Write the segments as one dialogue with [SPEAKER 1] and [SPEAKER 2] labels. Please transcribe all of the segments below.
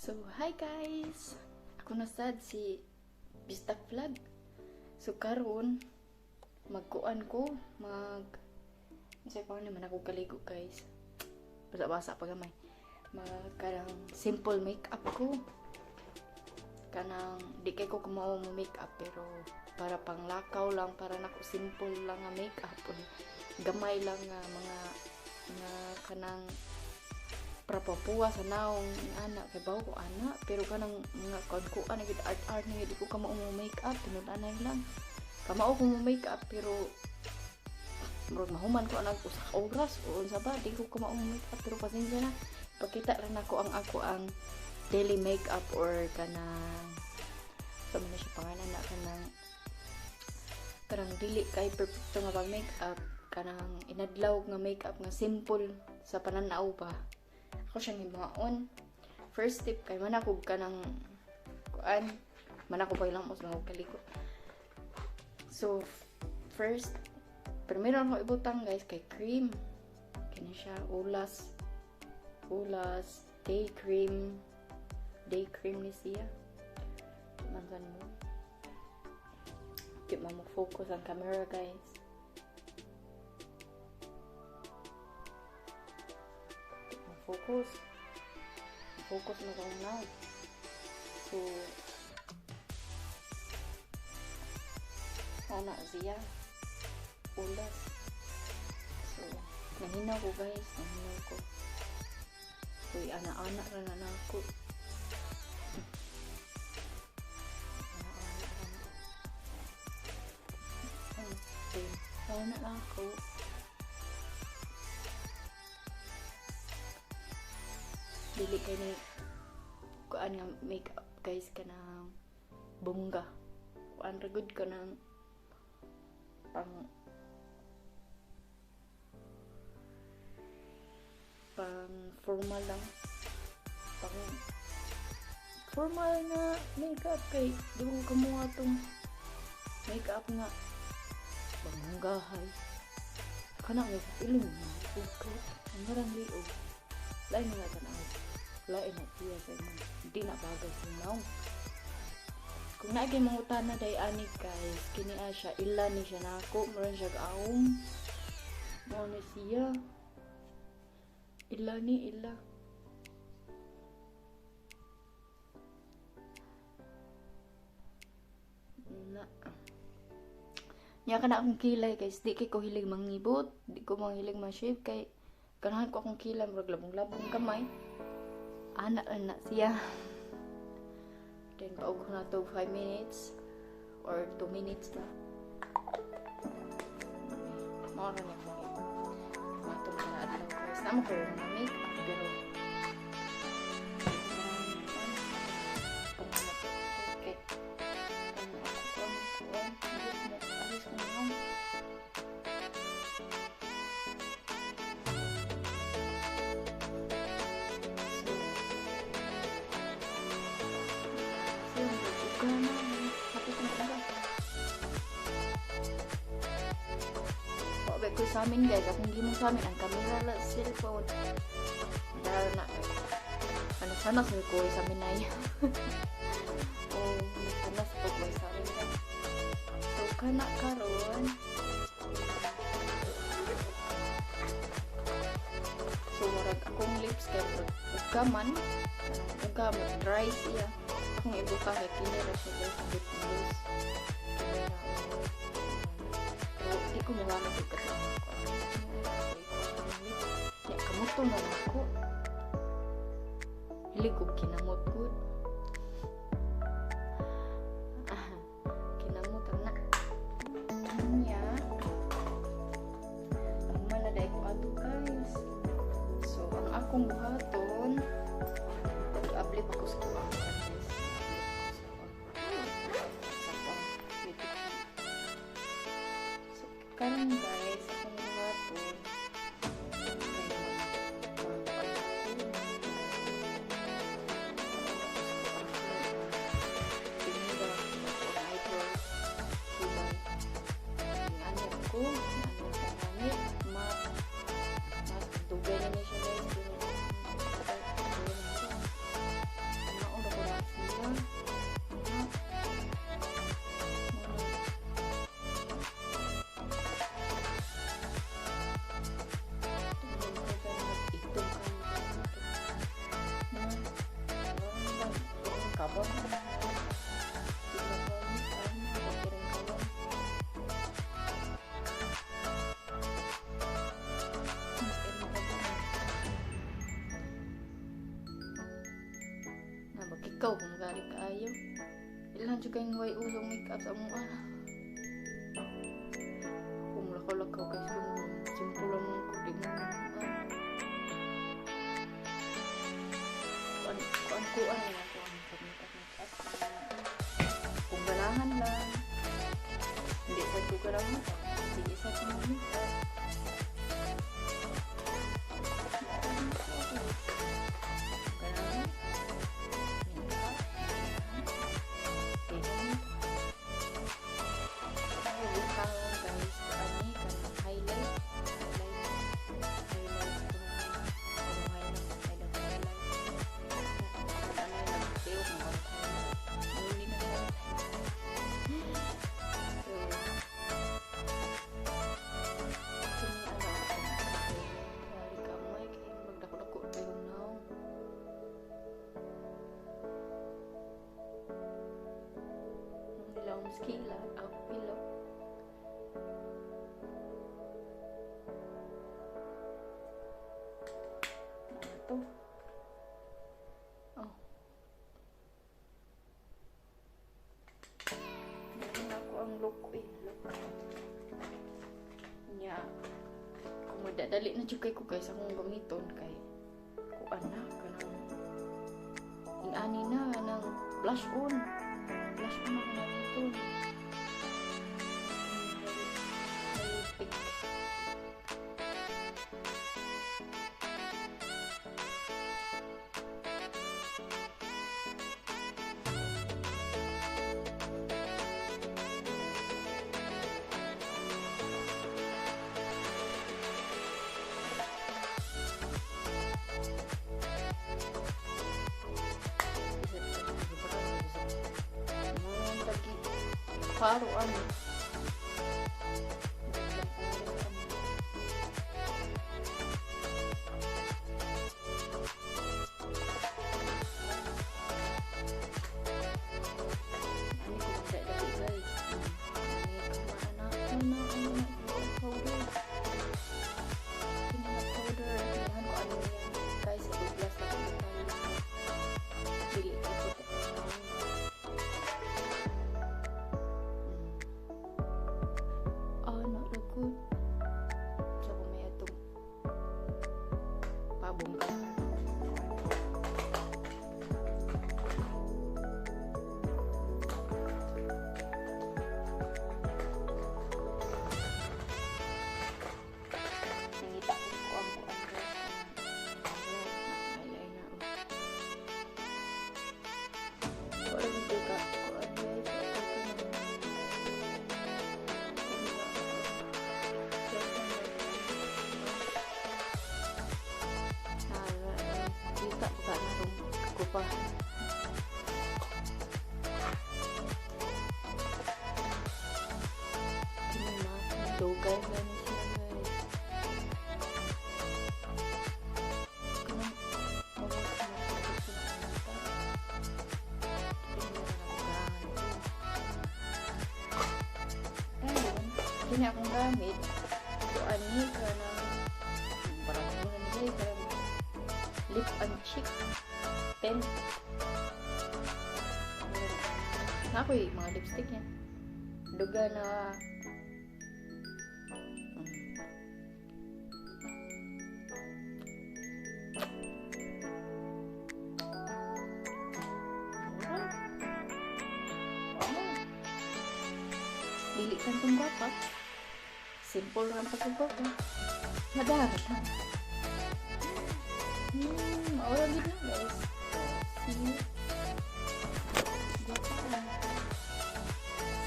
[SPEAKER 1] So, hi guys! Ako na sad si Bistak Vlog. So, karon magkuan ko, Masay pa naman ako kaligo guys. Basa-basa pa gamay. Karang simple makeup ko. Kanang, di kay ko kumao mo makeup pero para panglakaw lang, para nako simple lang nga makeup. Gamay lang nga mga kanang prapapuwa sa naong anak kay bawo ko anak pero kanang mga kuan gid art ni di ko kamao mo makeup tinud-anay lang kamao ko mo makeup pero murag mahuman ko anang usa ka oras o unsa ba di ko kamao mo makeup pero pasensya na pakita ra nako ang daily makeup or kanang sa man siya pangalan na kanang dili kay perfecto nga pag makeup kanang inadlaw nga makeup nga simple sa pananaw ba. Ako siya hibaon. First tip kay manakog ka ng kuan. Manakog pa lang mas mga kaliko. So, first, primero ako ibutang guys kay cream. Kaya siya, ulas, day cream ni siya. Mansan mo. Di mo focus ang camera guys. Focus na kung now. So, ana siya. Ulas. So, nahinaw ko guys. So, ana-ana ra na ako. Ana na ako. Dili kay ni kuan nga makeup guys kanang bongga. Kuan ra gud kanang pang formal lang. Pang formal na makeup kay di ko kamuha tong makeup nga bonggahay. Kanang nga feeling mo. Ang marang liog. Lain nga tanaw. Lain na siya sa inyo. Hindi na bagay sa inyo. Kung naagay mangutan na day ani guys, kini siya, ila ni siya na ako. Maran siya gaong. Mo na siya. Ila. Nya ka na akong kilay guys. Di kay ko hilig mangibot. Di ko manghilig ma-shave kay kanahan ko akong kilay. Murag labong-labong kamay. Anak na siya. Then, paug ko na to 5 minutes or 2 minutes na. Mara na po. Matong na adlaw guys. Naman ko yung makeup pero ko sa amin guys, akong gimong sa amin ang camera la cellphone dahil na sana sa ko sa amin na yun sana sa ko sa amin na so kana karon so marag akong lips kay ugaman dry siya akong ibuka kay kinira siya guys bit loose di ko mawala ko kasi kamuto na ako hilig ko kinamot ko kinamot na niya ang maladay ko ato guys so ang akong buhaton pag-uplit ko sa kuwang karon guys, akong buhaton Tabang. Ikaw kung gari kaayo. Ilan juga yung way usong make-up sa mga kung lakaw-lakaw kasi simple lang ko di mo kuan na ako ang make-up kung ganahan lang hindi sa tugarang mo hindi sa make-up skila ang pilo. Ito. Oh. Meron ako ang look look. Nya. Kung madadali na jud kay ko guys akong gamiton kay kuan na kanang ingani na nang blush on. Blush on ako na dito. Paro ano. So kung may itong pabong ka nangita ko ang wala dito ka pa. Ini mah dogay na ni siya guys. Kini akong gamit. So ani kana parang ano ni karang lip and cheek pen. Ako mga lipstick niya. Duga na dili kantong gwapa. Simple lang pagkagwapa. Madarat lang. Maura gid na guys. See? Gwapa lang.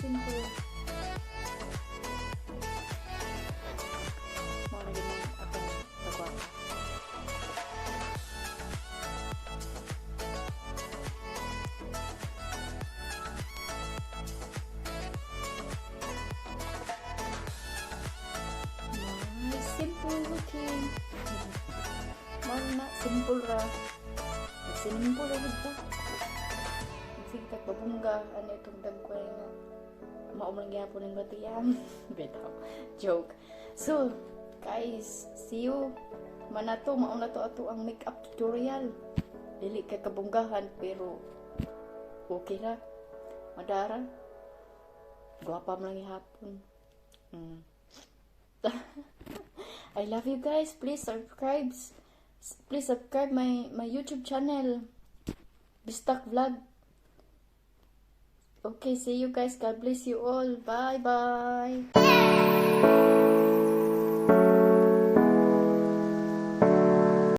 [SPEAKER 1] Simple. Maura gid na akong pagwapa. Simple looking. Mana simple ra. Simple ra gud ta. nagbabungga ano itong dagway nga maumang gyapon ng batiyang. Bitaw. Joke. So, guys, see you. Manato, mauna to ato ang makeup tutorial. Dili kay kabunggahan pero okay ra. Madara. Guwapa mo lang ihapon. I love you guys. Please subscribe. Please subscribe my YouTube channel. Bistak Vlog. Okay, see you guys. God bless you all. Bye bye.